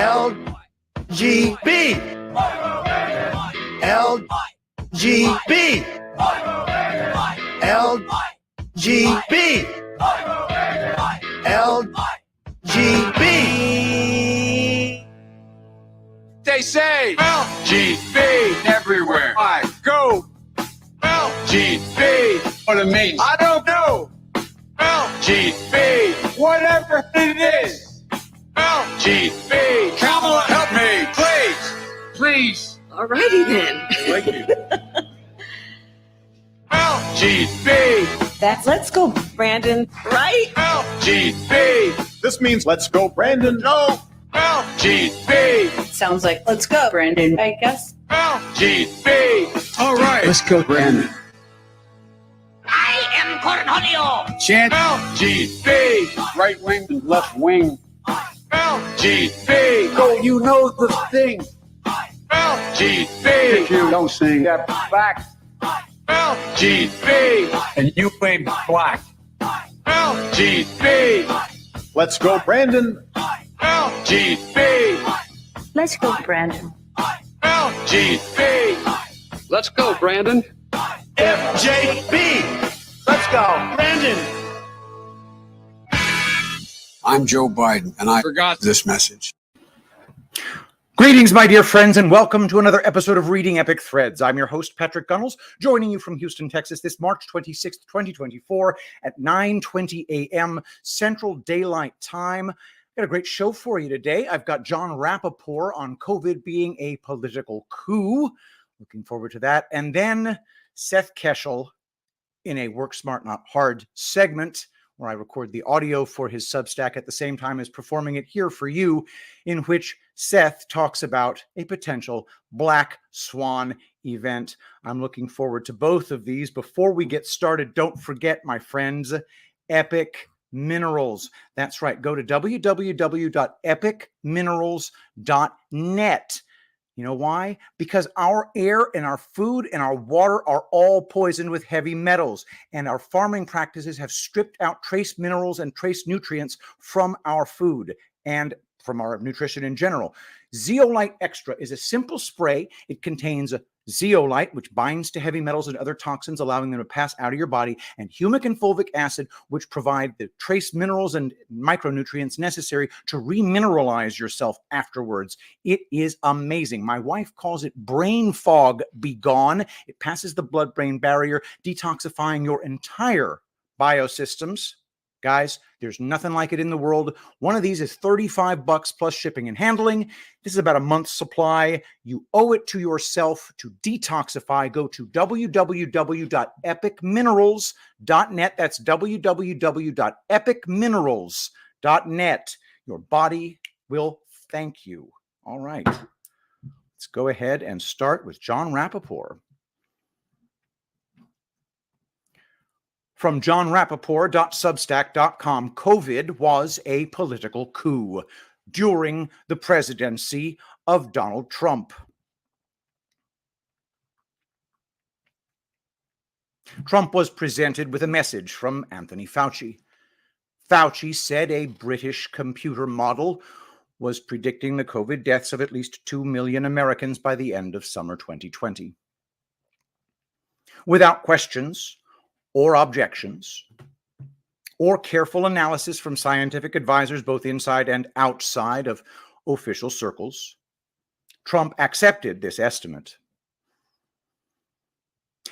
LGB. LGB. LGB. LGB. They say LGB everywhere I go. LGB. What it means, I don't know. LGB. Whatever it is. LGB. Kamala, help me, please. Please. Alrighty then. Thank you. LGB. That's let's go, Brandon, right? LGB. This means let's go, Brandon. No. LGB. Sounds like let's go, Brandon, I guess. LGB. All right. Let's go, Brandon. I am Cornholio. Chant LGB. Right wing and left wing. LGB. Go, you know the thing. LGB. If you don't sing that back. LGB. And you ain't black. LGB. Let's go, Brandon. LGB. Let's go, Brandon. LGB. Let's go, Brandon. FJB. Let's go, Brandon. I'm Joe Biden, and I Forgot this message. Greetings, my dear friends, and welcome to another episode of Reading Epic Threads. I'm your host, Patrick Gunnels, joining you from Houston, Texas, this March 26th, 2024 at 9:20 a.m. Central Daylight Time. Got a great show for you today. I've got John Rappaport on COVID being a political coup. Looking forward to that. And then Seth Keshel in a Work Smart, Not Hard segment, where I record the audio for his Substack at the same time as performing it here for you, in which Seth talks about a potential black swan event. I'm looking forward to both of these. Before we get started, don't forget, my friends, Epic Minerals. That's right. Go to www.epicminerals.net. You know why? Because our air and our food and our water are all poisoned with heavy metals, and our farming practices have stripped out trace minerals and trace nutrients from our food and from our nutrition in general. Zeolite Extra is a simple spray. It contains zeolite, which binds to heavy metals and other toxins, allowing them to pass out of your body, and humic and fulvic acid, which provide the trace minerals and micronutrients necessary to remineralize yourself afterwards. It is amazing. My wife calls it brain fog be gone. It passes the blood-brain barrier, detoxifying your entire biosystems. Guys, there's nothing like it in the world. One of these is $35 plus shipping and handling. This is about a month's supply. You owe it to yourself to detoxify. Go to www.epicminerals.net. That's www.epicminerals.net. Your body will thank you. All right. Let's go ahead and start with John Rappaport. From johnrappaport.substack.com, COVID was a political coup during the presidency of Donald Trump. Trump was presented with a message from Anthony Fauci. Fauci said a British computer model was predicting the COVID deaths of at least 2 million Americans by the end of summer 2020. Without questions or objections, or careful analysis from scientific advisors both inside and outside of official circles, Trump accepted this estimate.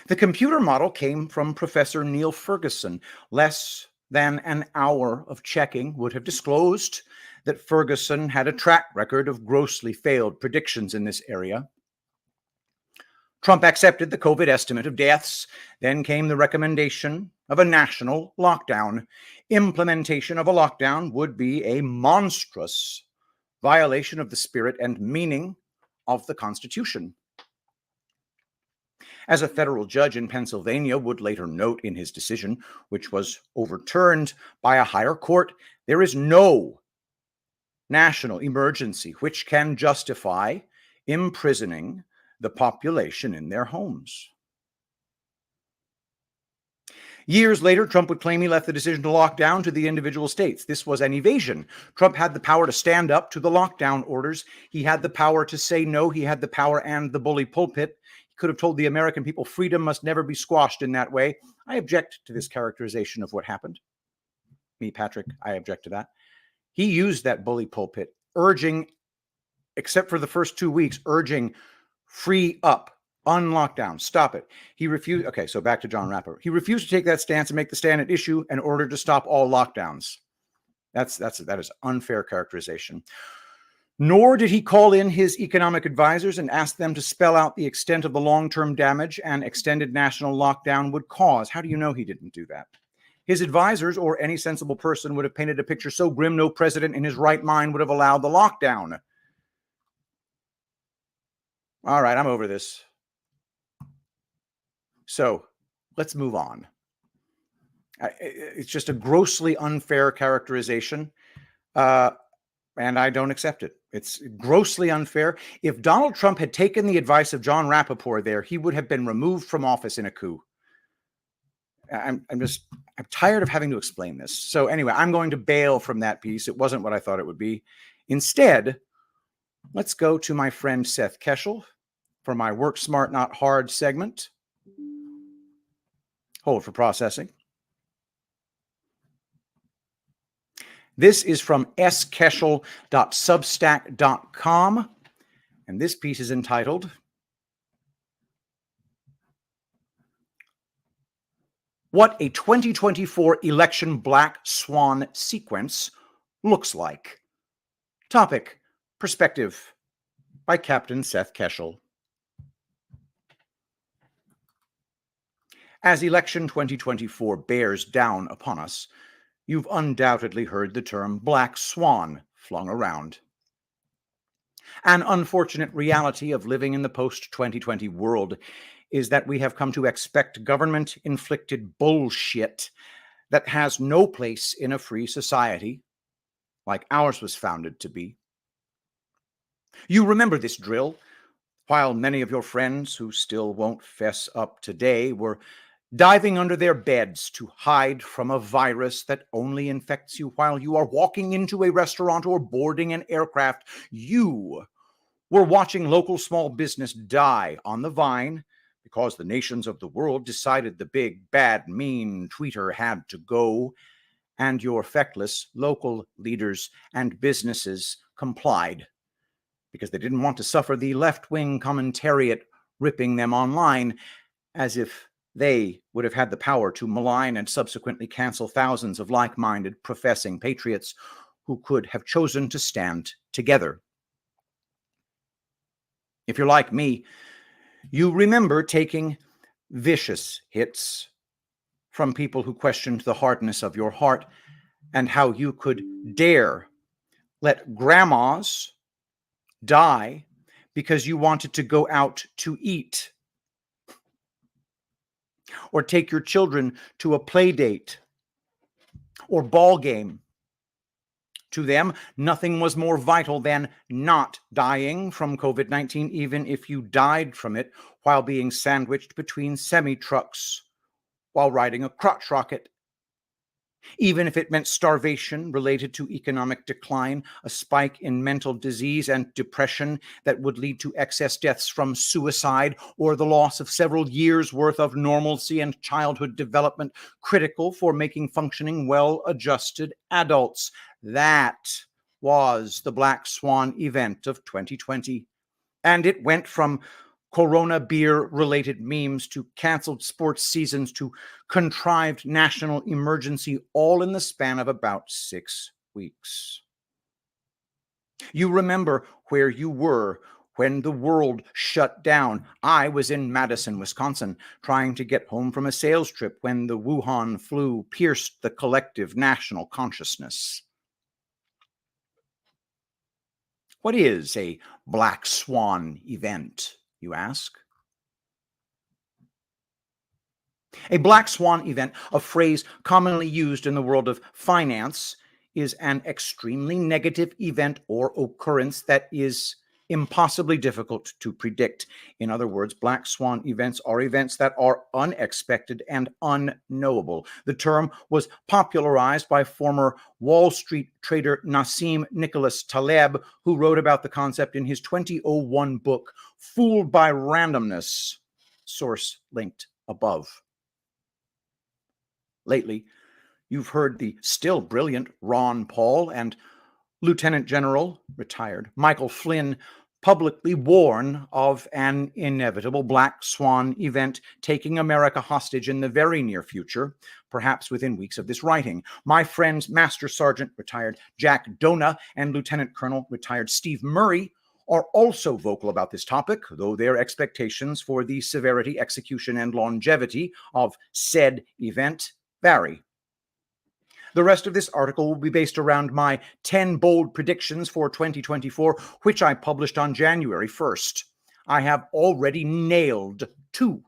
The computer model came from Professor Neil Ferguson. Less than an hour of checking would have disclosed that Ferguson had a track record of grossly failed predictions in this area. Trump accepted the COVID estimate of deaths. Then came the recommendation of a national lockdown. Implementation of a lockdown would be a monstrous violation of the spirit and meaning of the Constitution. As a federal judge in Pennsylvania would later note in his decision, which was overturned by a higher court, there is no national emergency which can justify imprisoning the population in their homes. Years later, Trump would claim he left the decision to lock down to the individual states. This was an evasion. Trump had the power to stand up to the lockdown orders. He had the power to say no. He had the power and the bully pulpit. He could have told the American people freedom must never be squashed in that way. I object to this characterization of what happened. Me, Patrick, I object to that. He used that bully pulpit, urging, except for the first 2 weeks, urging free up, unlockdown, stop it. He refused. Okay, so back to John Rapper. He refused to take that stance and make the stand at issue in order to stop all lockdowns. That is unfair characterization. Nor did he call in his economic advisors and ask them to spell out the extent of the long-term damage an extended national lockdown would cause. How do you know he didn't do that? His advisors or any sensible person would have painted a picture so grim no president in his right mind would have allowed the lockdown. All right, I'm over this. So let's move on. It's just a grossly unfair characterization, and I don't accept it. It's grossly unfair. If Donald Trump had taken the advice of John Rappaport there, he would have been removed from office in a coup. I'm tired of having to explain this. So anyway, I'm going to bail from that piece. It wasn't what I thought it would be. Instead, let's go to my friend Seth Keshel for my Work Smart, Not Hard segment. Hold for processing. This is from skeshel.substack.com, and this piece is entitled, What a 2024 Election Black Swan Sequence Looks Like. Topic, Perspective, by Captain Seth Keshel. As election 2024 bears down upon us, you've undoubtedly heard the term black swan flung around. An unfortunate reality of living in the post-2020 world is that we have come to expect government-inflicted bullshit that has no place in a free society like ours was founded to be. You remember this drill, while many of your friends who still won't fess up today were diving under their beds to hide from a virus that only infects you while you are walking into a restaurant or boarding an aircraft. You were watching local small business die on the vine because the nations of the world decided the big, bad, mean tweeter had to go, and your feckless local leaders and businesses complied because they didn't want to suffer the left-wing commentariat ripping them online, as if they would have had the power to malign and subsequently cancel thousands of like-minded professing patriots who could have chosen to stand together. If you're like me, you remember taking vicious hits from people who questioned the hardness of your heart and how you could dare let grandmas die because you wanted to go out to eat, or take your children to a play date or ball game. To them, nothing was more vital than not dying from COVID-19, even if you died from it while being sandwiched between semi-trucks while riding a crotch rocket. Even if it meant starvation related to economic decline, a spike in mental disease and depression that would lead to excess deaths from suicide, or the loss of several years' worth of normalcy and childhood development critical for making functioning, well-adjusted adults. That was the Black Swan event of 2020. And it went from Corona beer-related memes to canceled sports seasons to contrived national emergency, all in the span of about 6 weeks. You remember where you were when the world shut down. I was in Madison, Wisconsin, trying to get home from a sales trip when the Wuhan flu pierced the collective national consciousness. What is a Black Swan event, you ask? A Black Swan event, a phrase commonly used in the world of finance, is an extremely negative event or occurrence that is impossibly difficult to predict. In other words, black swan events are events that are unexpected and unknowable. The term was popularized by former Wall Street trader Nassim Nicholas Taleb, who wrote about the concept in his 2001 book, Fooled by Randomness, source linked above. Lately, you've heard the still brilliant Ron Paul and Lieutenant General, retired, Michael Flynn publicly warn of an inevitable black swan event taking America hostage in the very near future, perhaps within weeks of this writing. My friends Master Sergeant, retired Jack Dona, and Lieutenant Colonel, retired Steve Murray are also vocal about this topic, though their expectations for the severity, execution, and longevity of said event vary. The rest of this article will be based around my 10 bold predictions for 2024, which I published on January 1st. I have already nailed 2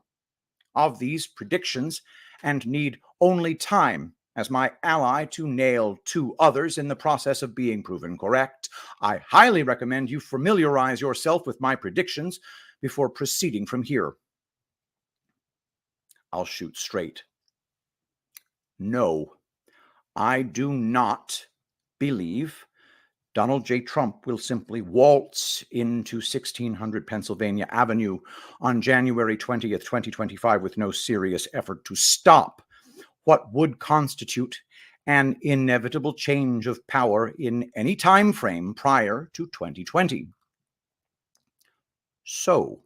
of these predictions and need only time as my ally to nail 2 others in the process of being proven correct. I highly recommend you familiarize yourself with my predictions before proceeding from here. I'll shoot straight. No. I do not believe Donald J. Trump will simply waltz into 1600 Pennsylvania Avenue on January 20th, 2025 with no serious effort to stop what would constitute an inevitable change of power in any time frame prior to 2020. So,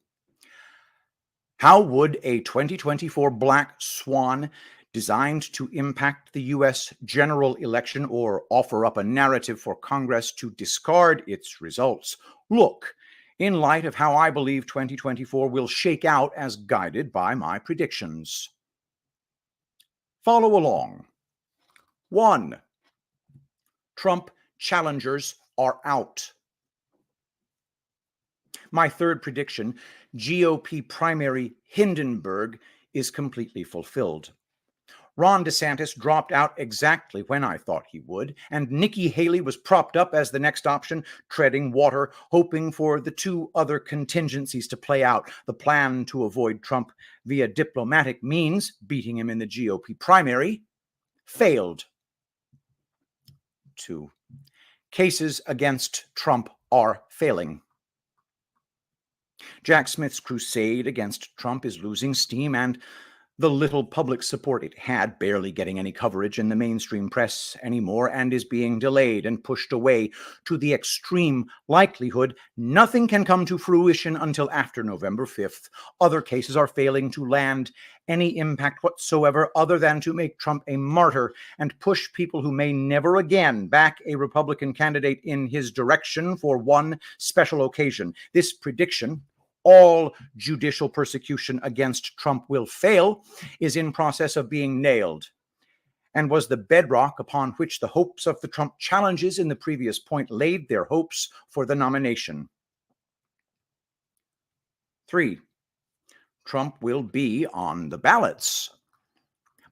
how would a 2024 black swan designed to impact the U.S. general election or offer up a narrative for Congress to discard its results look in light of how I believe 2024 will shake out as guided by my predictions? Follow along. 1. Trump challengers are out. My third prediction, GOP primary Hindenburg, is completely fulfilled. Ron DeSantis dropped out exactly when I thought he would, and Nikki Haley was propped up as the next option, treading water, hoping for the 2 other contingencies to play out. The plan to avoid Trump via diplomatic means, beating him in the GOP primary, failed. 2. Cases against Trump are failing. Jack Smith's crusade against Trump is losing steam, and the little public support it had, barely getting any coverage in the mainstream press anymore, and is being delayed and pushed away to the extreme likelihood nothing can come to fruition until after November 5th. Other cases are failing to land any impact whatsoever other than to make Trump a martyr and push people who may never again back a Republican candidate in his direction for one special occasion. This prediction, all judicial persecution against Trump will fail, is in process of being nailed, and was the bedrock upon which the hopes of the Trump challenges in the previous point laid their hopes for the nomination. 3. Trump will be on the ballots.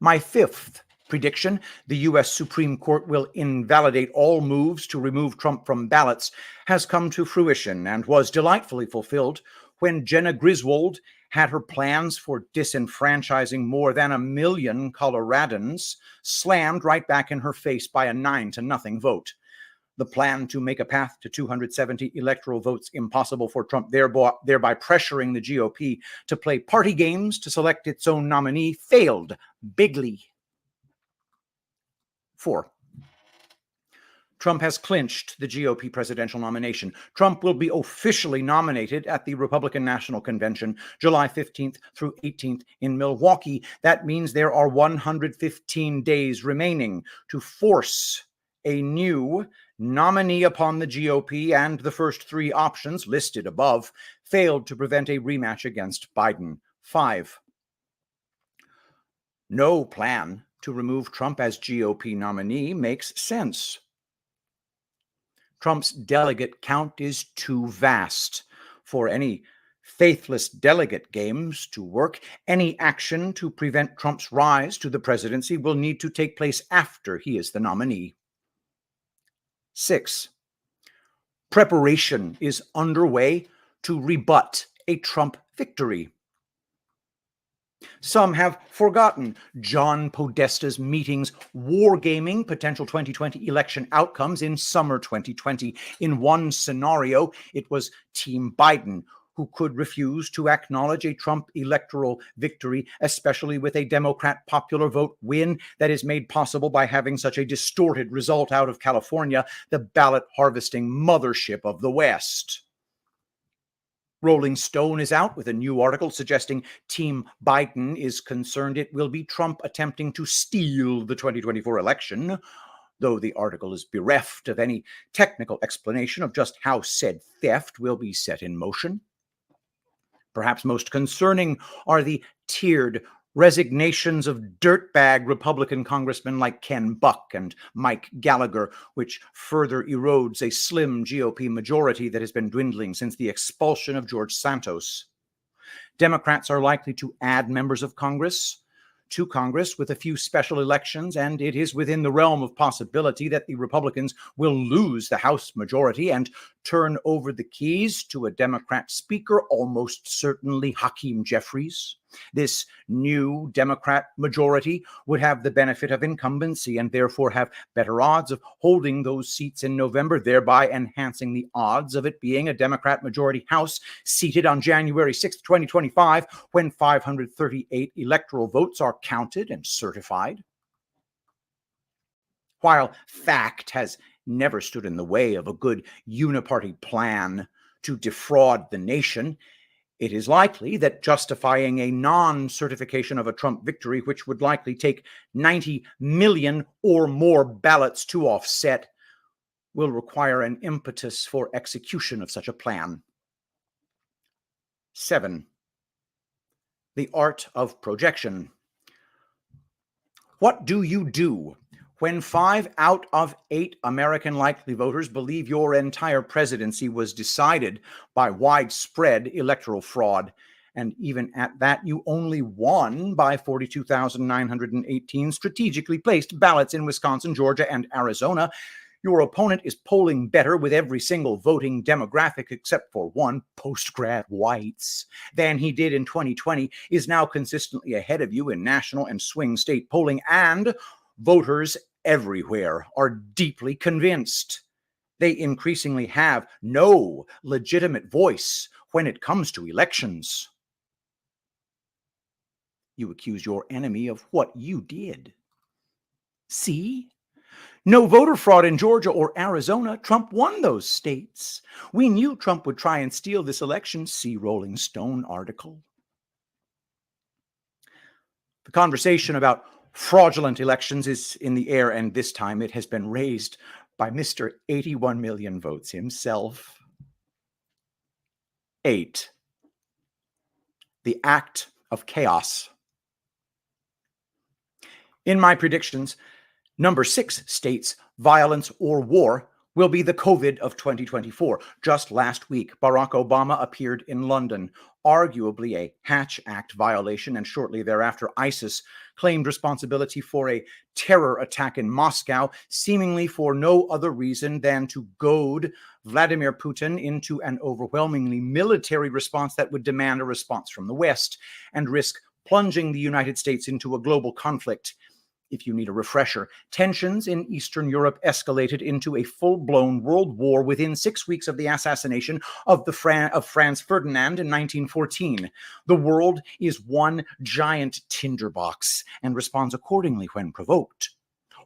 My 5th prediction, the U.S. Supreme Court will invalidate all moves to remove Trump from ballots, has come to fruition and was delightfully fulfilled when Jenna Griswold had her plans for disenfranchising more than 1 million Coloradans slammed right back in her face by a 9-0 vote. The plan to make a path to 270 electoral votes impossible for Trump, thereby pressuring the GOP to play party games to select its own nominee, failed bigly. 4. Trump has clinched the GOP presidential nomination. Trump will be officially nominated at the Republican National Convention July 15th through 18th in Milwaukee. That means there are 115 days remaining to force a new nominee upon the GOP, and the first 3 options listed above failed to prevent a rematch against Biden. 5. No plan to remove Trump as GOP nominee makes sense. Trump's delegate count is too vast for any faithless delegate games to work. Any action to prevent Trump's rise to the presidency will need to take place after he is the nominee. 6. Preparation is underway to rebut a Trump victory. Some have forgotten John Podesta's meetings wargaming potential 2020 election outcomes in summer 2020. In one scenario, it was Team Biden who could refuse to acknowledge a Trump electoral victory, especially with a Democrat popular vote win that is made possible by having such a distorted result out of California, the ballot harvesting mothership of the West. Rolling Stone is out with a new article suggesting Team Biden is concerned it will be Trump attempting to steal the 2024 election, though the article is bereft of any technical explanation of just how said theft will be set in motion. Perhaps most concerning are the tiered resignations of dirtbag Republican congressmen like Ken Buck and Mike Gallagher, which further erodes a slim GOP majority that has been dwindling since the expulsion of George Santos. Democrats are likely to add members of Congress to Congress with a few special elections, and it is within the realm of possibility that the Republicans will lose the House majority and turn over the keys to a Democrat speaker, almost certainly Hakeem Jeffries. This new Democrat majority would have the benefit of incumbency and therefore have better odds of holding those seats in November, thereby enhancing the odds of it being a Democrat majority House seated on January 6, 2025, when 538 electoral votes are counted and certified. While fact has never stood in the way of a good uniparty plan to defraud the nation, it is likely that justifying a non-certification of a Trump victory, which would likely take 90 million or more ballots to offset, will require an impetus for execution of such a plan. 7. The art of projection. What do you do when 5 out of 8 American likely voters believe your entire presidency was decided by widespread electoral fraud, and even at that, you only won by 42,918 strategically placed ballots in Wisconsin, Georgia, and Arizona? Your opponent is polling better with every single voting demographic except for one, post-grad whites, than he did in 2020, is now consistently ahead of you in national and swing state polling, and voters everywhere are deeply convinced. They increasingly have no legitimate voice when it comes to elections. You accuse your enemy of what you did. See? No voter fraud in Georgia or Arizona. Trump won those states. We knew Trump would try and steal this election. See Rolling Stone article. The conversation about fraudulent elections is in the air, and this time it has been raised by Mr. 81 million votes himself. 8. The act of chaos. In my predictions, number 6 states violence or war will be the COVID of 2024. Just last week, Barack Obama appeared in London, arguably a Hatch Act violation, and shortly thereafter, ISIS claimed responsibility for a terror attack in Moscow, seemingly for no other reason than to goad Vladimir Putin into an overwhelmingly military response that would demand a response from the West and risk plunging the United States into a global conflict. If you need a refresher, tensions in Eastern Europe escalated into a full-blown world war within 6 weeks of the assassination of Franz Ferdinand in 1914. The world is one giant tinderbox and responds accordingly when provoked.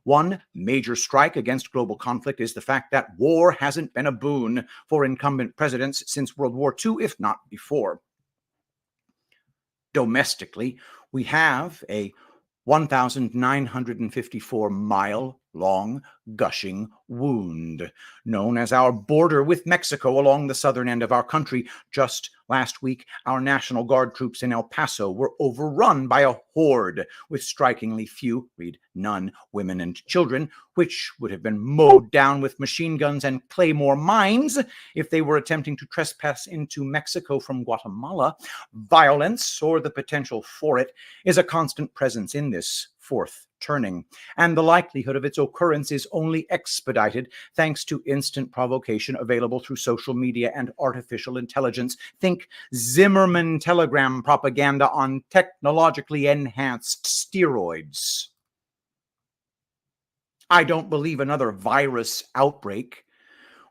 One major strike against global conflict is the fact that war hasn't been a boon for incumbent presidents since World War II, if not before. Domestically, we have a 1,954-mile-long gushing wound, known as our border with Mexico along the southern end of our country. Just last week, our National Guard troops in El Paso were overrun by a horde with strikingly few, read none, women and children, which would have been mowed down with machine guns and claymore mines if they were attempting to trespass into Mexico from Guatemala. Violence, or the potential for it, is a constant presence in this fourth turning, and the likelihood of its occurrence is only expedited thanks to instant provocation available through social media and artificial intelligence. Think Zimmerman telegram propaganda on technologically enhanced steroids. I don't believe another virus outbreak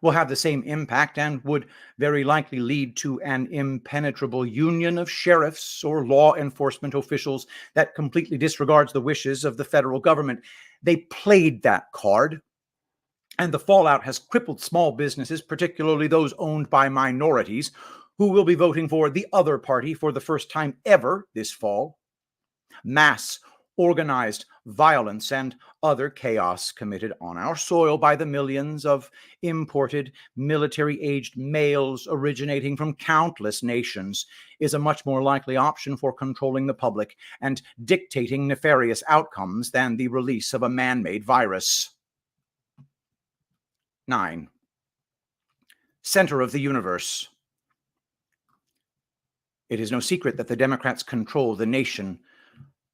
will have the same impact and would very likely lead to an impenetrable union of sheriffs or law enforcement officials that completely disregards the wishes of the federal government. They played that card, and the fallout has crippled small businesses, particularly those owned by minorities, who will be voting for the other party for the first time ever this fall. Mass organized violence and other chaos committed on our soil by the millions of imported military-aged males originating from countless nations is a much more likely option for controlling the public and dictating nefarious outcomes than the release of a man-made virus. 9. Center of the universe. It is no secret that the Democrats control the nation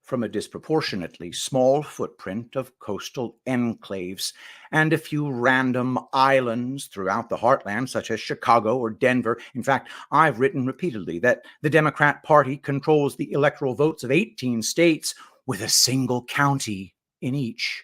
from a disproportionately small footprint of coastal enclaves and a few random islands throughout the heartland, such as Chicago or Denver. In fact, I've written repeatedly that the Democrat Party controls the electoral votes of 18 states with a single county in each.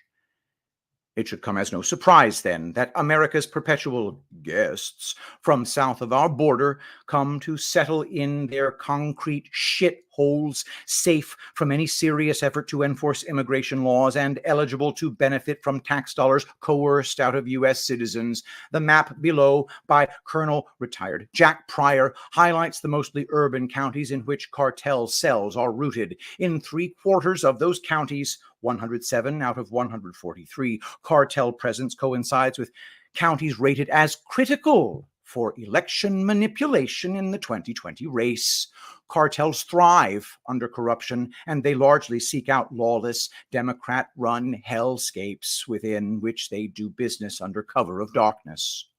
It should come as no surprise, then, that America's perpetual guests from south of our border come to settle in their concrete shitholes, safe from any serious effort to enforce immigration laws and eligible to benefit from tax dollars coerced out of U.S. citizens. The map below, by Colonel Retired Jack Pryor, highlights the mostly urban counties in which cartel cells are rooted. In 3/4 of those counties, 107 out of 143, cartel presence coincides with counties rated as critical for election manipulation in the 2020 race. Cartels thrive under corruption, and they largely seek out lawless, Democrat-run hellscapes within which they do business under cover of darkness.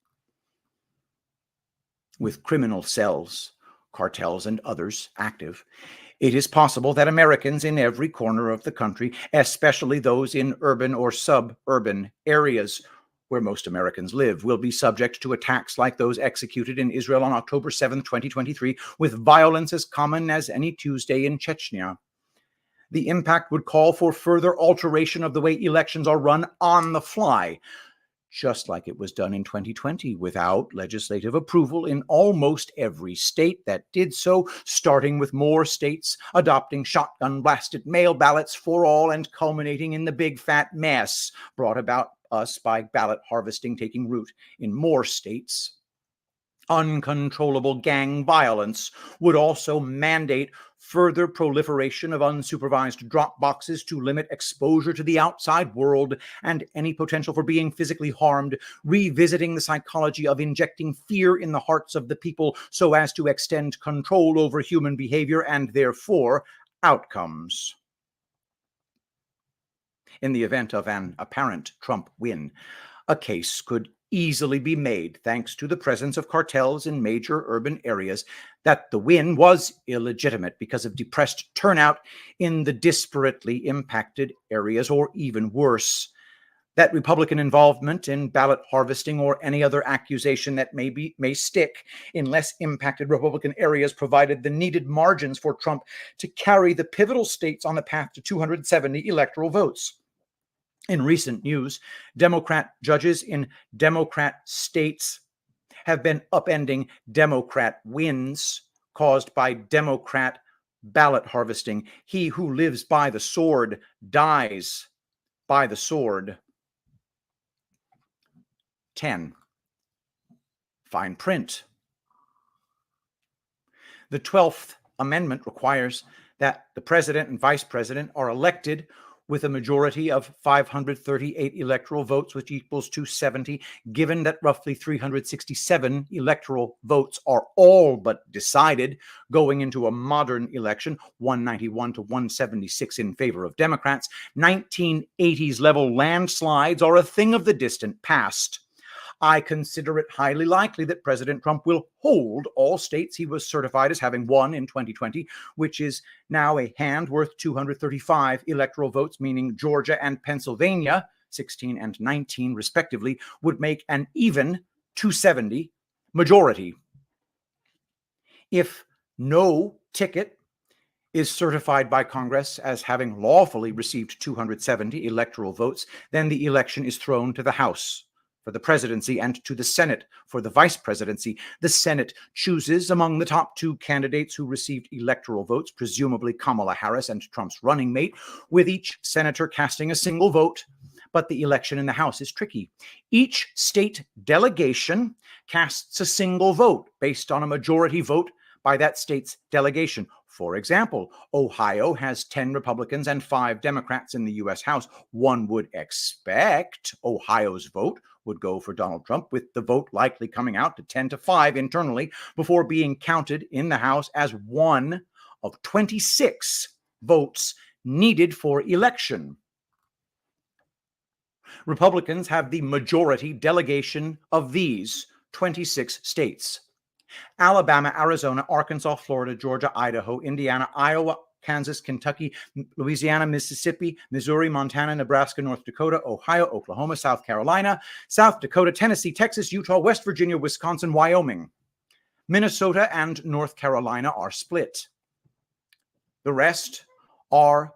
With criminal cells, cartels, and others active, it is possible that Americans in every corner of the country, especially those in urban or suburban areas where most Americans live, will be subject to attacks like those executed in Israel on October 7, 2023, with violence as common as any Tuesday in Chechnya. The impact would call for further alteration of the way elections are run on the fly, just like it was done in 2020 without legislative approval in almost every state that did so, starting with more states adopting shotgun-blasted mail ballots for all and culminating in the big fat mess brought about us by ballot harvesting taking root in more states. Uncontrollable gang violence would also mandate further proliferation of unsupervised drop boxes to limit exposure to the outside world and any potential for being physically harmed, revisiting the psychology of injecting fear in the hearts of the people so as to extend control over human behavior and therefore outcomes. In the event of an apparent Trump win, a case could easily be made, thanks to the presence of cartels in major urban areas, that the win was illegitimate because of depressed turnout in the disparately impacted areas, or even worse, that Republican involvement in ballot harvesting or any other accusation that may stick in less impacted Republican areas provided the needed margins for Trump to carry the pivotal states on the path to 270 electoral votes. In recent news, Democrat judges in Democrat states have been upending Democrat wins caused by Democrat ballot harvesting. He who lives by the sword dies by the sword. 10. Fine print. The 12th Amendment requires that the president and vice president are elected with a majority of 538 electoral votes, which equals 270, given that roughly 367 electoral votes are all but decided going into a modern election, 191 to 176 in favor of Democrats. 1980s level landslides are a thing of the distant past. I consider it highly likely that President Trump will hold all states he was certified as having won in 2020, which is now a hand worth 235 electoral votes, meaning Georgia and Pennsylvania, 16 and 19 respectively, would make an even 270 majority. If no ticket is certified by Congress as having lawfully received 270 electoral votes, then the election is thrown to the House for the presidency and to the Senate for the vice presidency. The Senate chooses among the top two candidates who received electoral votes, presumably Kamala Harris and Trump's running mate, with each senator casting a single vote. But the election in the House is tricky. Each state delegation casts a single vote based on a majority vote by that state's delegation. For example, Ohio has 10 Republicans and 5 Democrats in the U.S. House. One would expect Ohio's vote would go for Donald Trump, with the vote likely coming out to 10-5 internally before being counted in the House as one of 26 votes needed for election. Republicans have the majority delegation of these 26 states: Alabama, Arizona, Arkansas, Florida, Georgia, Idaho, Indiana, Iowa, Kansas, Kentucky, Louisiana, Mississippi, Missouri, Montana, Nebraska, North Dakota, Ohio, Oklahoma, South Carolina, South Dakota, Tennessee, Texas, Utah, West Virginia, Wisconsin, Wyoming. Minnesota and North Carolina are split. The rest are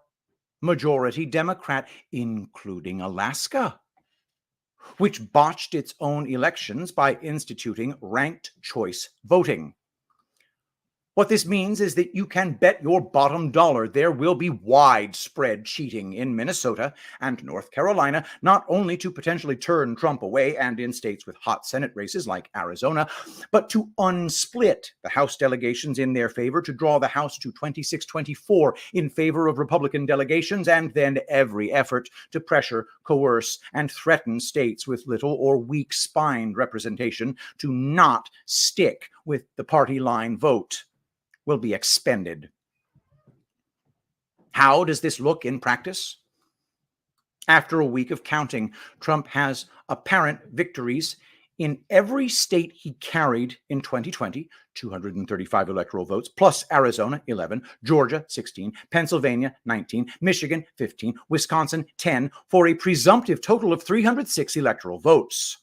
majority Democrat, including Alaska, which botched its own elections by instituting ranked choice voting. What this means is that you can bet your bottom dollar there will be widespread cheating in Minnesota and North Carolina, not only to potentially turn Trump away and in states with hot Senate races like Arizona, but to unsplit the House delegations in their favor, to draw the House to 26-24 in favor of Republican delegations, and then every effort to pressure, coerce, and threaten states with little or weak-spined representation to not stick with the party line vote will be expended. How does this look in practice? After a week of counting, Trump has apparent victories in every state he carried in 2020, 235 electoral votes, plus Arizona, 11, Georgia, 16, Pennsylvania, 19, Michigan, 15, Wisconsin, 10, for a presumptive total of 306 electoral votes.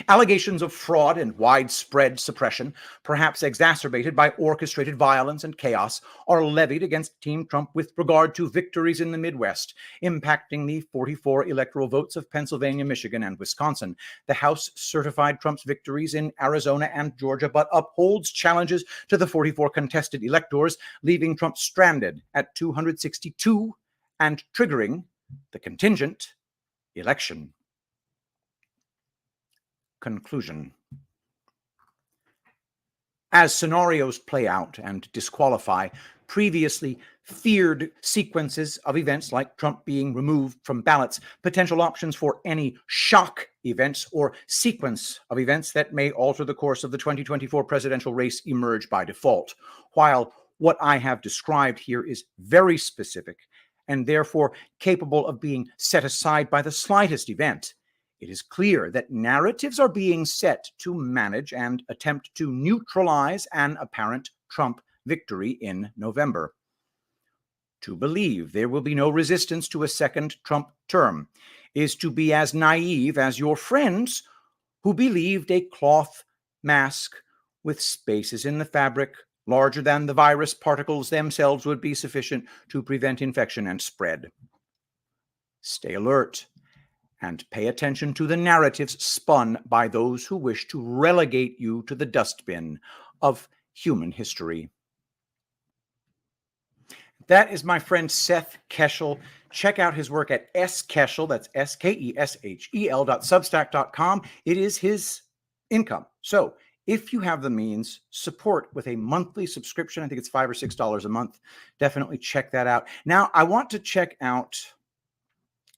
Allegations of fraud and widespread suppression, perhaps exacerbated by orchestrated violence and chaos, are levied against Team Trump with regard to victories in the Midwest, impacting the 44 electoral votes of Pennsylvania, Michigan, and Wisconsin. The House certified Trump's victories in Arizona and Georgia, but upholds challenges to the 44 contested electors, leaving Trump stranded at 262 and triggering the contingent election. Conclusion. As scenarios play out and disqualify previously feared sequences of events like Trump being removed from ballots, potential options for any shock events or sequence of events that may alter the course of the 2024 presidential race emerge by default. While what I have described here is very specific and therefore capable of being set aside by the slightest event, it is clear that narratives are being set to manage and attempt to neutralize an apparent Trump victory in November. To believe there will be no resistance to a second Trump term is to be as naive as your friends who believed a cloth mask with spaces in the fabric larger than the virus particles themselves would be sufficient to prevent infection and spread. Stay alert and pay attention to the narratives spun by those who wish to relegate you to the dustbin of human history. That is my friend Seth Keshel. Check out his work at skeshel, that's skeshel.substack.com. It is his income. So if you have the means, support with a monthly subscription. I think it's $5 or $6 a month. Definitely check that out. Now, I want to check out...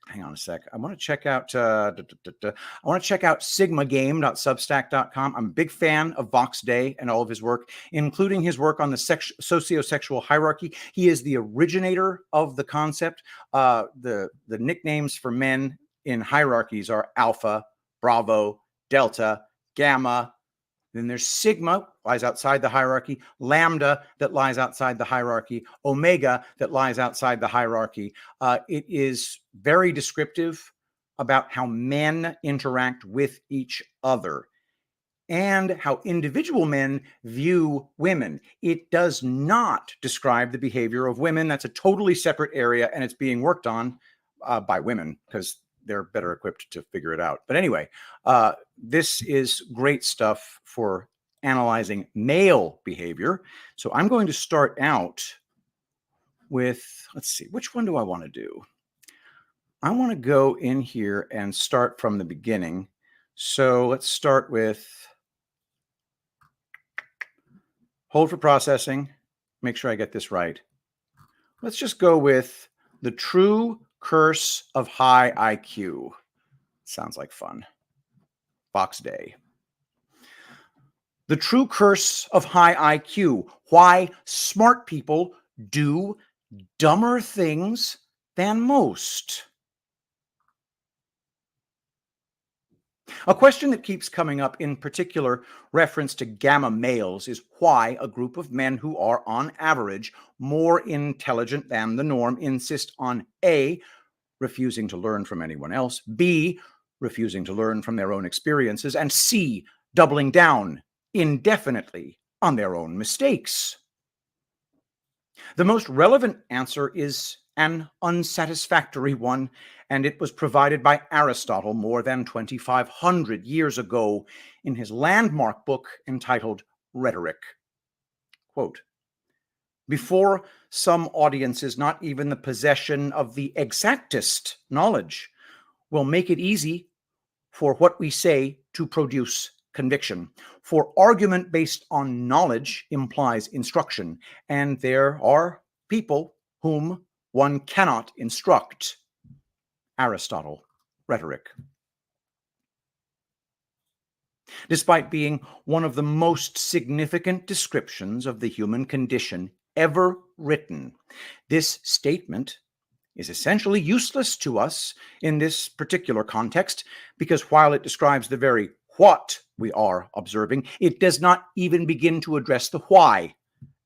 Hang on a sec. I want to check out sigmagame.substack.com. I'm a big fan of Vox Day and all of his work, including his work on the sociosexual hierarchy. He is the originator of the concept. The nicknames for men in hierarchies are alpha, Bravo, Delta, Gamma. Then there's Sigma, lies outside the hierarchy, Lambda, that lies outside the hierarchy, Omega, that lies outside the hierarchy. It is very descriptive about how men interact with each other and how individual men view women. It does not describe the behavior of women. That's a totally separate area, and it's being worked on by women because they're better equipped to figure it out. But anyway, this is great stuff for analyzing male behavior. So I'm going to start out with, let's see, which one do I want to do? I want to go in here and start from the beginning. So let's start with hold for processing. Make sure I get this right. Let's just go with the true curse of high IQ. Sounds like fun. Fox Day. The true curse of high IQ. Why smart people do dumber things than most. A question that keeps coming up, in particular reference to gamma males, is why a group of men who are, on average, more intelligent than the norm insist on A, refusing to learn from anyone else, B, refusing to learn from their own experiences, and C, doubling down indefinitely on their own mistakes. The most relevant answer is an unsatisfactory one, and it was provided by Aristotle more than 2,500 years ago in his landmark book entitled Rhetoric. Quote, before some audiences, not even the possession of the exactest knowledge will make it easy for what we say to produce conviction. For argument based on knowledge implies instruction, and there are people whom one cannot instruct. Aristotle, Rhetoric. Despite being one of the most significant descriptions of the human condition ever written, this statement is essentially useless to us in this particular context, because while it describes the very what we are observing, it does not even begin to address the why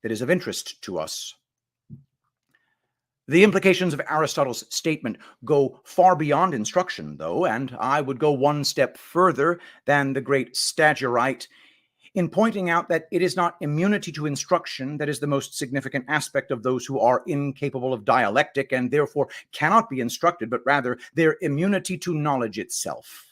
that is of interest to us. The implications of Aristotle's statement go far beyond instruction, though, and I would go one step further than the great Stagirite in pointing out that it is not immunity to instruction that is the most significant aspect of those who are incapable of dialectic and therefore cannot be instructed, but rather their immunity to knowledge itself.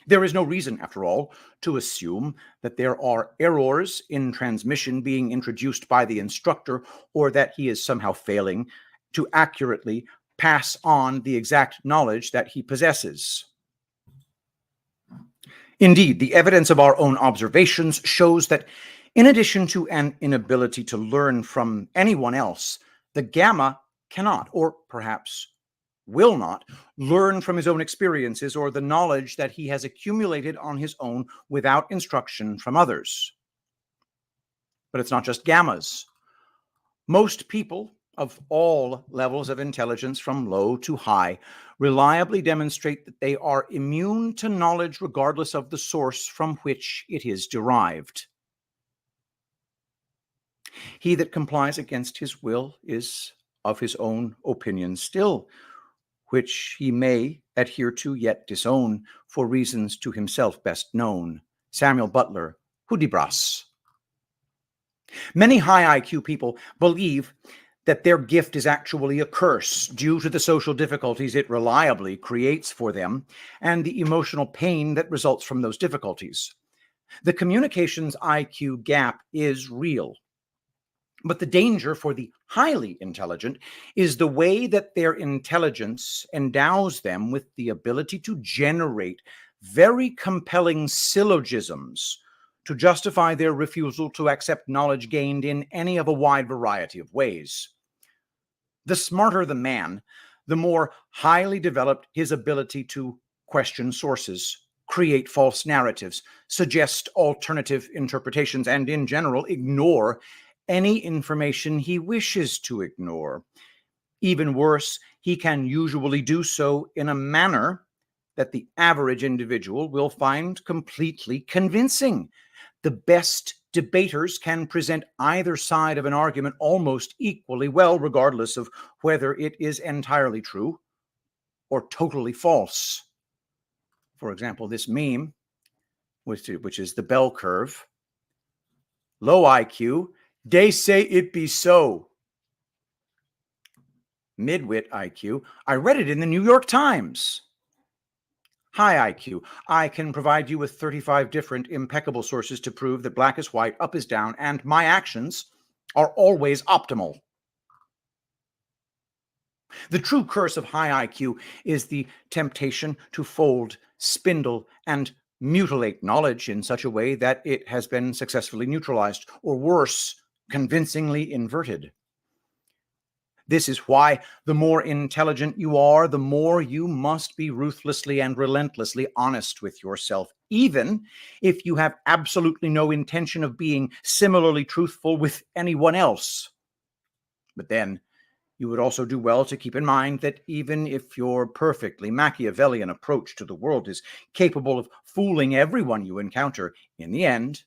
There is no reason, after all, to assume that there are errors in transmission being introduced by the instructor, or that he is somehow failing to accurately pass on the exact knowledge that he possesses. Indeed, the evidence of our own observations shows that, in addition to an inability to learn from anyone else, the gamma cannot, or perhaps will not, learn from his own experiences or the knowledge that he has accumulated on his own without instruction from others. But it's not just gammas. Most people of all levels of intelligence, from low to high, reliably demonstrate that they are immune to knowledge regardless of the source from which it is derived. He that complies against his will is of his own opinion still, which he may adhere to yet disown for reasons to himself best known. Samuel Butler, Hudibras. Many high IQ people believe that their gift is actually a curse due to the social difficulties it reliably creates for them and the emotional pain that results from those difficulties. The communications IQ gap is real. But the danger for the highly intelligent is the way that their intelligence endows them with the ability to generate very compelling syllogisms to justify their refusal to accept knowledge gained in any of a wide variety of ways. The smarter the man, the more highly developed his ability to question sources, create false narratives, suggest alternative interpretations, and in general ignore any information he wishes to ignore. Even worse, he can usually do so in a manner that the average individual will find completely convincing. The best debaters can present either side of an argument almost equally well, regardless of whether it is entirely true or totally false. For example, this meme, which is the bell curve. Low IQ, they say it be so. Midwit IQ, I read it in the New York Times. High IQ, I can provide you with 35 different impeccable sources to prove that black is white, up is down, and my actions are always optimal. The true curse of high IQ is the temptation to fold, spindle, and mutilate knowledge in such a way that it has been successfully neutralized, or worse, convincingly inverted. This is why the more intelligent you are, the more you must be ruthlessly and relentlessly honest with yourself, even if you have absolutely no intention of being similarly truthful with anyone else. But then, you would also do well to keep in mind that even if your perfectly Machiavellian approach to the world is capable of fooling everyone you encounter, in the end,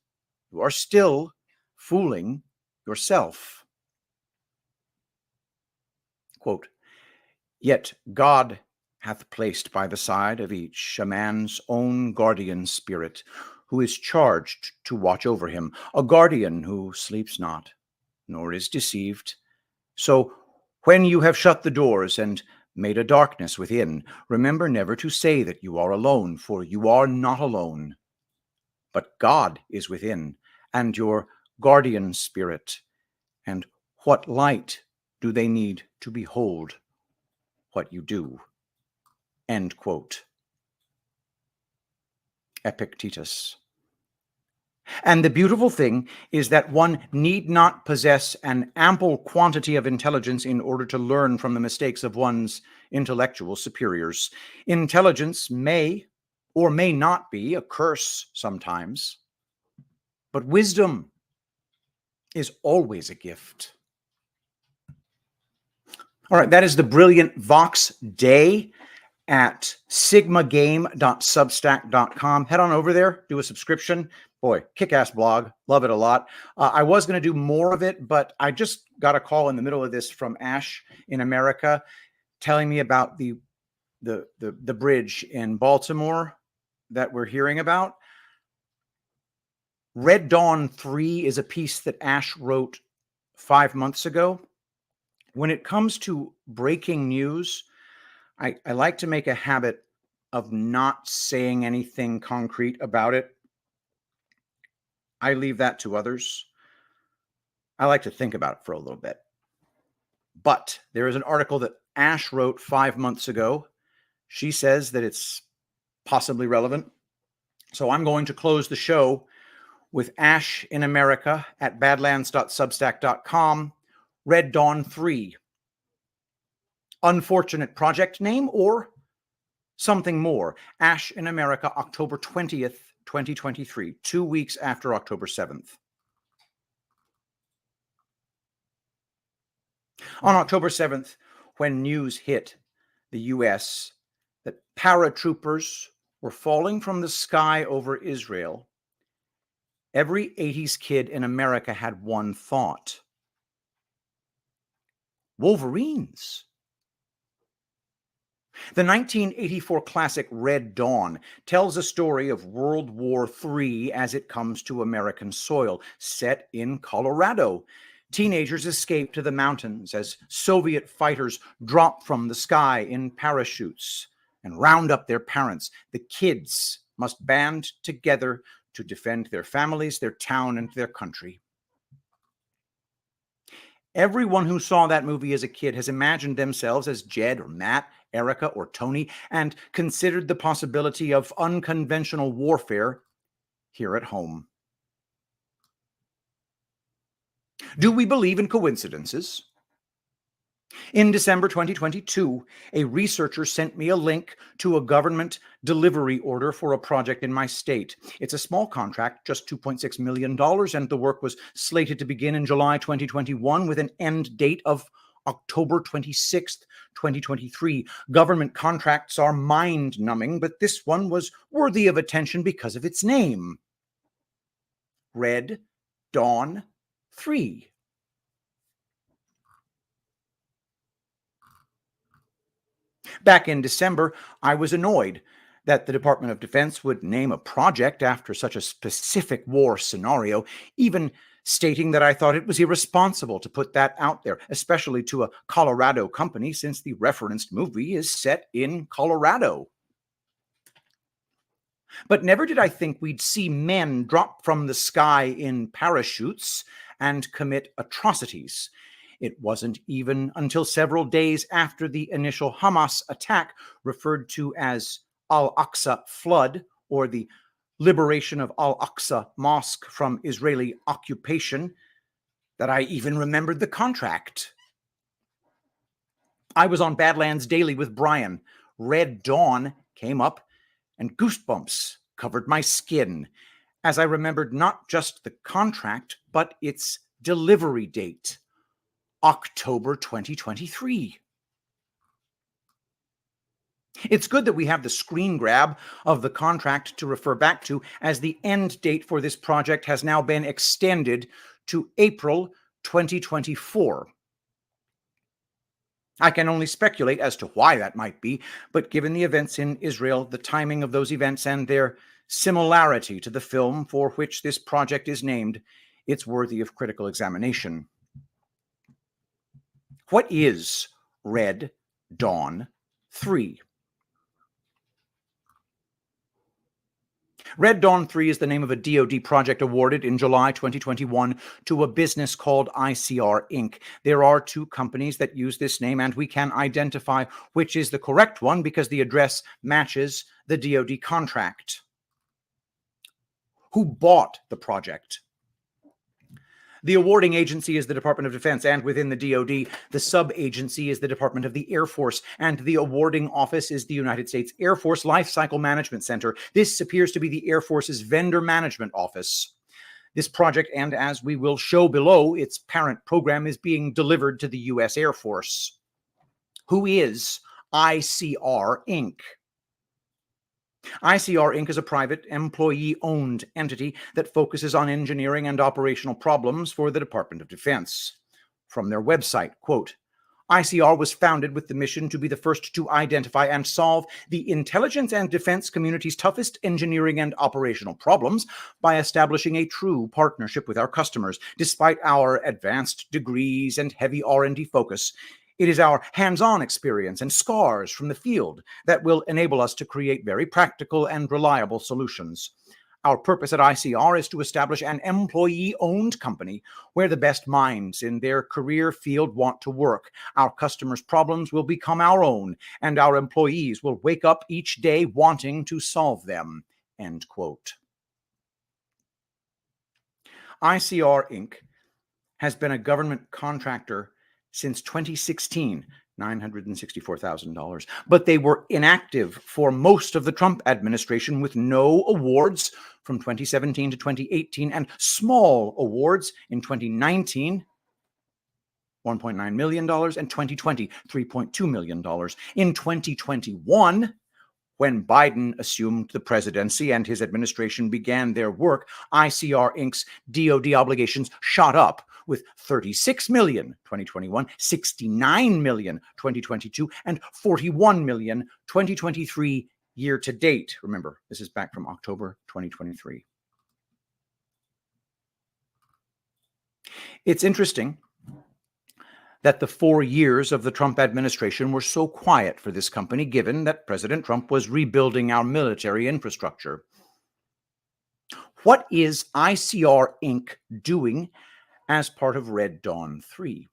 you are still fooling yourself. Quote, yet God hath placed by the side of each a man's own guardian spirit, who is charged to watch over him, a guardian who sleeps not, nor is deceived. So when you have shut the doors and made a darkness within, remember never to say that you are alone, for you are not alone. But God is within, and your guardian spirit. And what light do they need to behold what you do? End quote. Epictetus. And the beautiful thing is that one need not possess an ample quantity of intelligence in order to learn from the mistakes of one's intellectual superiors. Intelligence may or may not be a curse sometimes, but wisdom is always a gift. All right, that is the brilliant Vox Day at sigmagame.substack.com. Head on over there, do a subscription. Boy, kick-ass blog. Love it a lot. I was going to do more of it, but I just got a call in the middle of this from Ashe in America telling me about the bridge in Baltimore that we're hearing about. Red Dawn 3 is a piece that Ashe wrote 5 months ago. When it comes to breaking news, I like to make a habit of not saying anything concrete about it. I leave that to others. I like to think about it for a little bit. But there is an article that Ashe wrote 5 months ago. She says that it's possibly relevant. So I'm going to close the show with Ashe in America at badlands.substack.com. Red Dawn 3. Unfortunate project name or something more. Ashe in America, October 20th, 2023, 2 weeks after October 7th. On October 7th, when news hit the U.S. that paratroopers were falling from the sky over Israel, every 80s kid in America had one thought. Wolverines. The 1984 classic Red Dawn tells a story of World War III as it comes to American soil, set in Colorado. Teenagers escape to the mountains as Soviet fighters drop from the sky in parachutes and round up their parents. The kids must band together to defend their families, their town, and their country. Everyone who saw that movie as a kid has imagined themselves as Jed or Matt, Erica or Tony, and considered the possibility of unconventional warfare here at home. Do we believe in coincidences? In December 2022, a researcher sent me a link to a government delivery order for a project in my state. It's a small contract, just $2.6 million, and the work was slated to begin in July 2021 with an end date of October 26th, 2023. Government contracts are mind-numbing, but this one was worthy of attention because of its name. Red Dawn 3. Back in December, I was annoyed that the Department of Defense would name a project after such a specific war scenario, even stating that I thought it was irresponsible to put that out there, especially to a Colorado company, since the referenced movie is set in Colorado. But never did I think we'd see men drop from the sky in parachutes and commit atrocities. It wasn't even until several days after the initial Hamas attack, referred to as Al-Aqsa Flood, or the liberation of Al-Aqsa Mosque from Israeli occupation, that I even remembered the contract. I was on Badlands Daily with Brian. Red Dawn came up, and goosebumps covered my skin, as I remembered not just the contract, but its delivery date. October 2023. It's good that we have the screen grab of the contract to refer back to, as the end date for this project has now been extended to April 2024. I can only speculate as to why that might be, but given the events in Israel, the timing of those events, and their similarity to the film for which this project is named, it's worthy of critical examination. What is Red Dawn 3? Red Dawn 3 is the name of a DoD project awarded in July 2021 to a business called ICR Inc. There are two companies that use this name, and we can identify which is the correct one because the address matches the DoD contract. Who bought the project? The awarding agency is the Department of Defense, and within the DoD, the sub-agency is the Department of the Air Force, and the awarding office is the United States Air Force Life Cycle Management Center. This appears to be the Air Force's vendor management office. This project, and as we will show below, its parent program is being delivered to the U.S. Air Force. Who is ICR Inc.? ICR Inc. is a private, employee-owned entity that focuses on engineering and operational problems for the Department of Defense. From their website, quote, ICR was founded with the mission to be the first to identify and solve the intelligence and defense community's toughest engineering and operational problems by establishing a true partnership with our customers. Despite our advanced degrees and heavy R&D focus, it is our hands-on experience and scars from the field that will enable us to create very practical and reliable solutions. Our purpose at ICR is to establish an employee-owned company where the best minds in their career field want to work. Our customers' problems will become our own, and our employees will wake up each day wanting to solve them. End quote. ICR Inc. has been a government contractor since 2016, $964,000. But they were inactive for most of the Trump administration, with no awards from 2017 to 2018 and small awards in 2019, $1.9 million, and 2020, $3.2 million. In 2021, when Biden assumed the presidency and his administration began their work, ICR Inc.'s DoD obligations shot up, with $36 million 2021, $69 million 2022, and $41 million 2023 year to date. Remember, this is back from October 2023. It's interesting that the 4 years of the Trump administration were so quiet for this company, given that President Trump was rebuilding our military infrastructure. What is ICR Inc. doing as part of Red Dawn 3?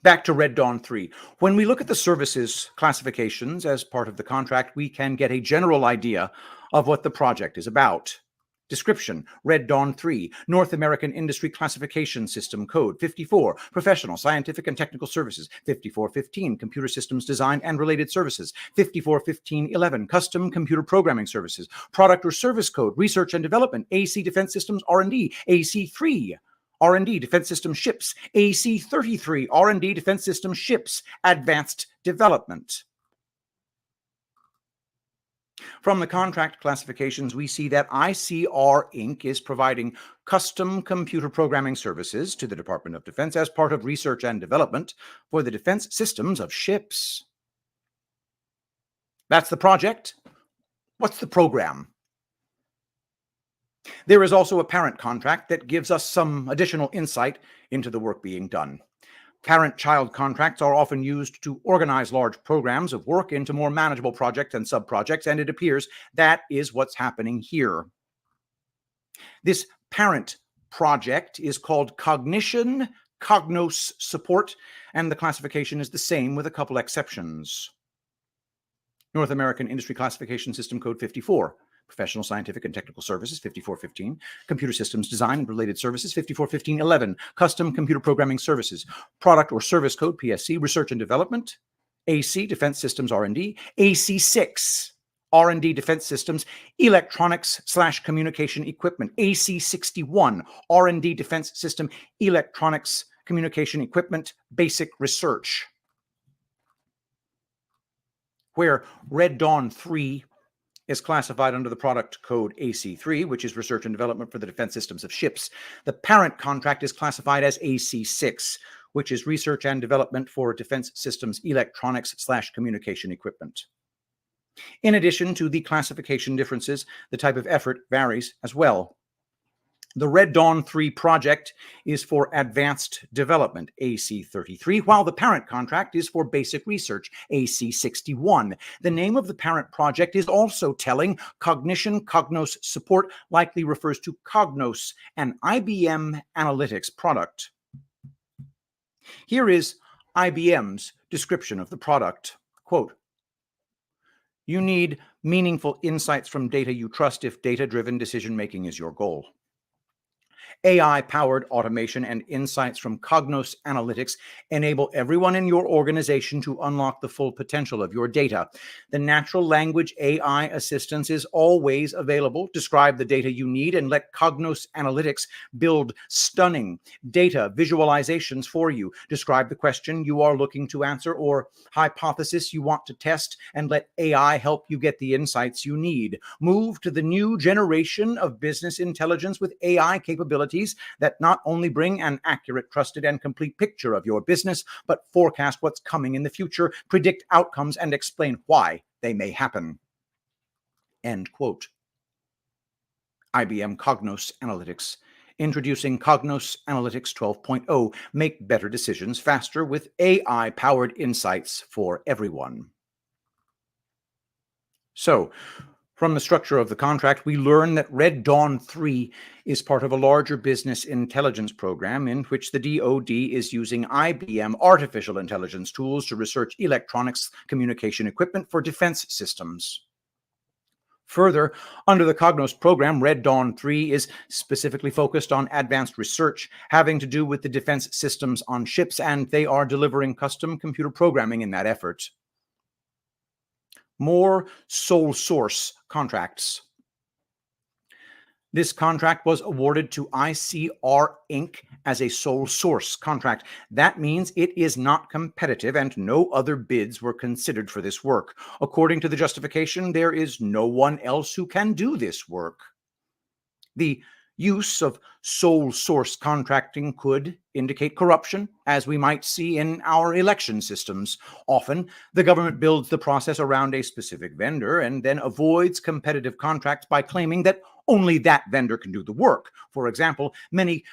Back to Red Dawn 3. When we look at the services classifications as part of the contract, we can get a general idea of what the project is about. Description: Red Dawn 3, North American Industry Classification System Code 54, Professional, Scientific, and Technical Services 5415, Computer Systems Design and Related Services 541511, Custom Computer Programming Services, Product or Service Code, Research and Development, AC Defense Systems R&D, AC3, R&D Defense System Ships. AC-33 R&D Defense System Ships Advanced Development. From the contract classifications, we see that ICR Inc. is providing custom computer programming services to the Department of Defense as part of research and development for the defense systems of ships. That's the project. What's the program? There is also a parent contract that gives us some additional insight into the work being done. Parent-child contracts are often used to organize large programs of work into more manageable projects and sub-projects, and it appears that is what's happening here. This parent project is called Cognition Cognos Support, and the classification is the same with a couple exceptions. North American Industry Classification System Code 54. Professional Scientific and Technical Services, 5415. Computer Systems Design and Related Services, 541511. Custom Computer Programming Services. Product or Service Code, PSC. Research and Development. AC, Defense Systems R&D. AC6, R&D Defense Systems, Electronics/Communication Equipment. AC61, R&D Defense System, Electronics Communication Equipment, Basic Research. Where Red Dawn 3 is classified under the product code AC3, which is Research and Development for the Defense Systems of Ships. The parent contract is classified as AC6, which is Research and Development for Defense Systems Electronics/Communication Equipment. In addition to the classification differences, the type of effort varies as well. The Red Dawn 3 project is for advanced development, AC-33, while the parent contract is for basic research, AC-61. The name of the parent project is also telling. Cognition Cognos Support likely refers to Cognos, an IBM analytics product. Here is IBM's description of the product. Quote, "You need meaningful insights from data you trust if data-driven decision-making is your goal. AI-powered automation and insights from Cognos Analytics enable everyone in your organization to unlock the full potential of your data. The natural language AI assistance is always available. Describe the data you need and let Cognos Analytics build stunning data visualizations for you. Describe the question you are looking to answer or hypothesis you want to test and let AI help you get the insights you need. Move to the new generation of business intelligence with AI capabilities that not only bring an accurate, trusted, and complete picture of your business, but forecast what's coming in the future, predict outcomes, and explain why they may happen." End quote. IBM Cognos Analytics. Introducing Cognos Analytics 12.0. Make better decisions faster with AI-powered insights for everyone. So, from the structure of the contract, we learn that Red Dawn 3 is part of a larger business intelligence program in which the DoD is using IBM artificial intelligence tools to research electronics communication equipment for defense systems. Further, under the Cognos program, Red Dawn 3 is specifically focused on advanced research having to do with the defense systems on ships, and they are delivering custom computer programming in that effort. More sole source contracts. This contract was awarded to ICR Inc. as a sole source contract. That means it is not competitive and no other bids were considered for this work. According to the justification, there is no one else who can do this work. The use of sole source contracting could indicate corruption, as we might see in our election systems. Often, the government builds the process around a specific vendor and then avoids competitive contracts by claiming that only that vendor can do the work. For example, many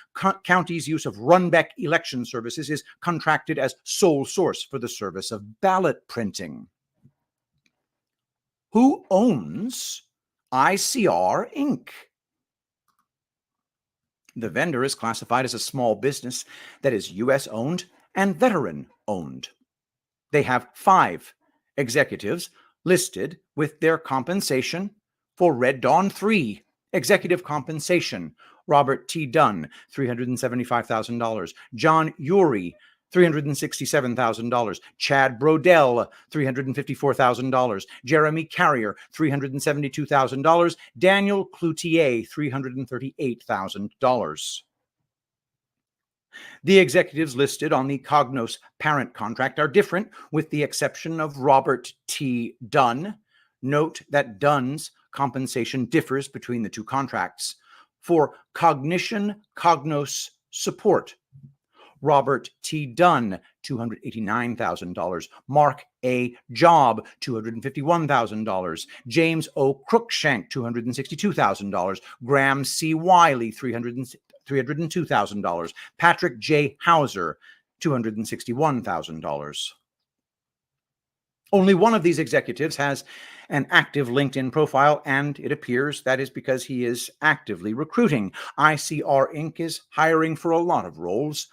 counties' use of Runbeck election services is contracted as sole source for the service of ballot printing. Who owns ICR Inc.? The vendor is classified as a small business that is U.S. owned and veteran owned. They have 5 executives listed with their compensation for Red Dawn 3. Executive compensation: Robert T. Dunn, $375,000. John Urey, $367,000. Chad Brodell, $354,000. Jeremy Carrier, $372,000. Daniel Cloutier, $338,000. The executives listed on the Cognos parent contract are different, with the exception of Robert T. Dunn. Note that Dunn's compensation differs between the two contracts. For Cognition Cognos support, Robert T. Dunn, $289,000. Mark A. Job, $251,000. James O. Cruikshank, $262,000. Graham C. Wiley, $302,000. Patrick J. Hauser, $261,000. Only one of these executives has an active LinkedIn profile, and it appears that is because he is actively recruiting. ICR Inc. is hiring for a lot of roles.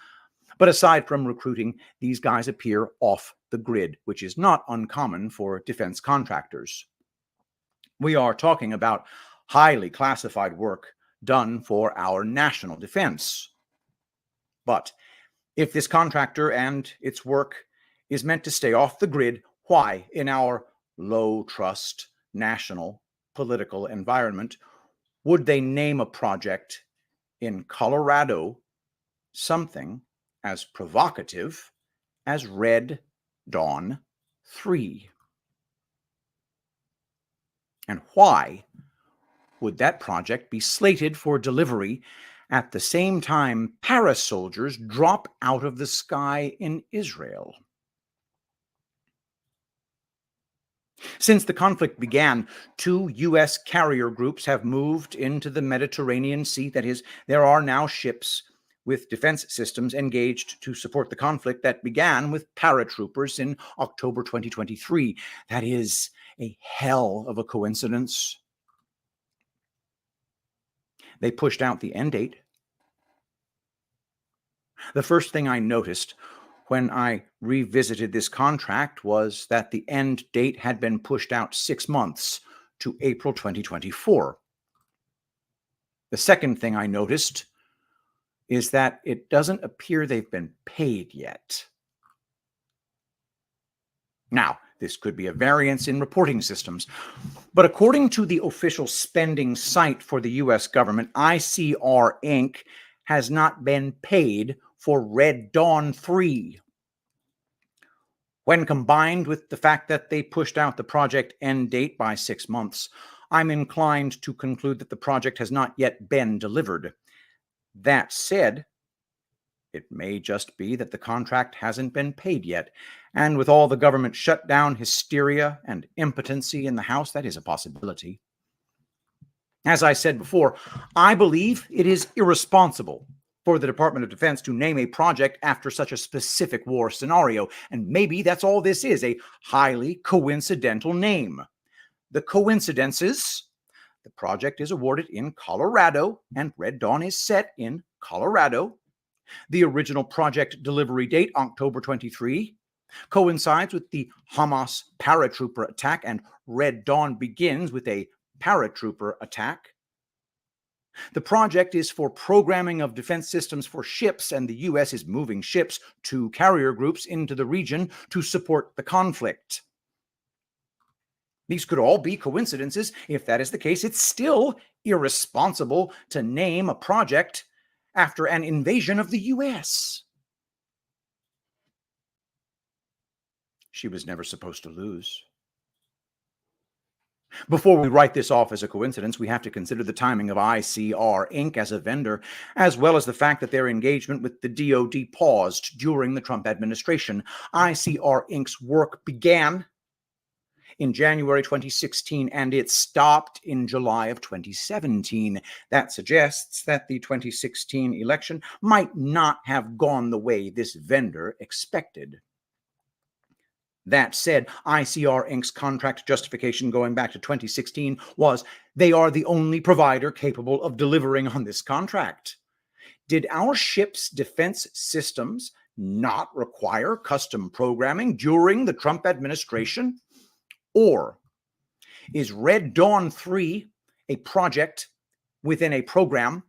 But aside from recruiting, these guys appear off the grid, which is not uncommon for defense contractors. We are talking about highly classified work done for our national defense. But if this contractor and its work is meant to stay off the grid, why, in our low-trust national political environment, would they name a project in Colorado something as provocative as Red Dawn 3? And why would that project be slated for delivery at the same time parasoldiers drop out of the sky in Israel? Since the conflict began, 2 U.S. carrier groups have moved into the Mediterranean Sea. That is, there are now ships with defense systems engaged to support the conflict that began with paratroopers in October 2023. That is a hell of a coincidence. They pushed out the end date. The first thing I noticed when I revisited this contract was that the end date had been pushed out 6 months to April 2024. The second thing I noticed is that it doesn't appear they've been paid yet. Now, this could be a variance in reporting systems, but according to the official spending site for the U.S. government, ICR Inc. has not been paid for Red Dawn 3. When combined with the fact that they pushed out the project end date by 6 months, I'm inclined to conclude that the project has not yet been delivered. That said, it may just be that the contract hasn't been paid yet, and with all the government shutdown hysteria and impotency in the House, that is a possibility. As I said before, I believe it is irresponsible for the Department of Defense to name a project after such a specific war scenario, and maybe that's all this is, a highly coincidental name. The coincidences: the project is awarded in Colorado, and Red Dawn is set in Colorado. The original project delivery date, October 23, coincides with the Hamas paratrooper attack, and Red Dawn begins with a paratrooper attack. The project is for programming of defense systems for ships, and the U.S. is moving ships, 2 carrier groups, into the region to support the conflict. These could all be coincidences. If that is the case, it's still irresponsible to name a project after an invasion of the U.S. She was never supposed to lose. Before we write this off as a coincidence, we have to consider the timing of ICR Inc. as a vendor, as well as the fact that their engagement with the DoD paused during the Trump administration. ICR Inc.'s work began in January 2016, and it stopped in July of 2017. That suggests that the 2016 election might not have gone the way this vendor expected. That said, ICR Inc.'s contract justification going back to 2016 was they are the only provider capable of delivering on this contract. Did our ship's defense systems not require custom programming during the Trump administration? Or is Red Dawn 3 a project within a program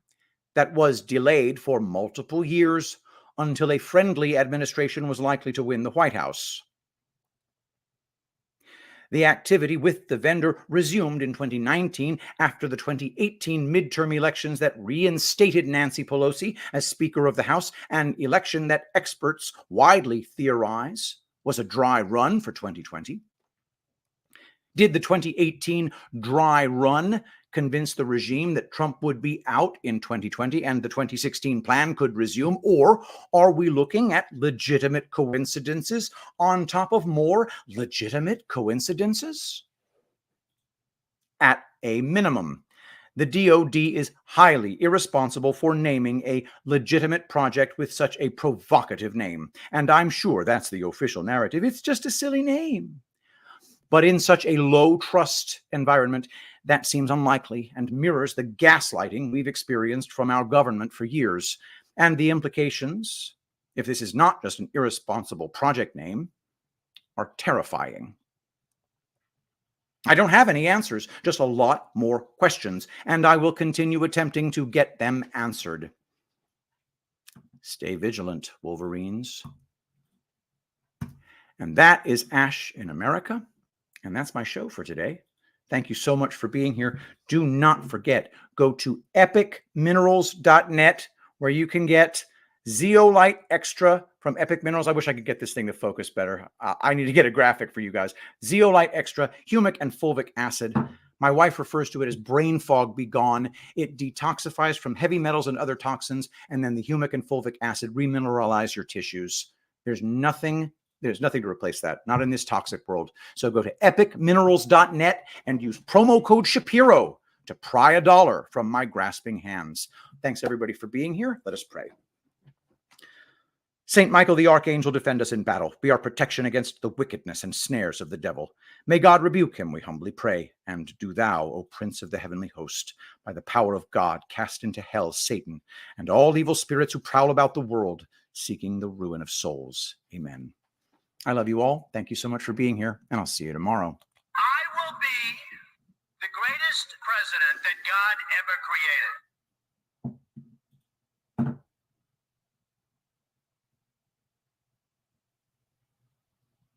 that was delayed for multiple years until a friendly administration was likely to win the White House? The activity with the vendor resumed in 2019 after the 2018 midterm elections that reinstated Nancy Pelosi as Speaker of the House, an election that experts widely theorize was a dry run for 2020. Did the 2018 dry run convince the regime that Trump would be out in 2020 and the 2016 plan could resume? Or are we looking at legitimate coincidences on top of more legitimate coincidences? At a minimum, the DoD is highly irresponsible for naming a legitimate project with such a provocative name. And I'm sure that's the official narrative. It's just a silly name. But in such a low-trust environment, that seems unlikely and mirrors the gaslighting we've experienced from our government for years. And the implications, if this is not just an irresponsible project name, are terrifying. I don't have any answers, just a lot more questions, and I will continue attempting to get them answered. Stay vigilant, Wolverines. And that is Ashe in America. And that's my show for today. Thank you so much for being here. Do not forget, go to epicminerals.net where you can get zeolite extra from Epic Minerals. I wish I could get this thing to focus better. I need to get a graphic for you guys. Zeolite extra, humic and fulvic acid. My wife refers to it as brain fog be gone. It detoxifies from heavy metals and other toxins, and then the humic and fulvic acid remineralize your tissues. There's nothing to replace that, not in this toxic world. So go to epicminerals.net and use promo code Shapiro to pry $1 from my grasping hands. Thanks everybody for being here. Let us pray. Saint Michael the Archangel, defend us in battle. Be our protection against the wickedness and snares of the devil. May God rebuke him, we humbly pray. And do thou, O Prince of the heavenly host, by the power of God, cast into hell Satan and all evil spirits who prowl about the world, seeking the ruin of souls. Amen. I love you all. Thank you so much for being here, and I'll see you tomorrow. I will be the greatest president that God ever created.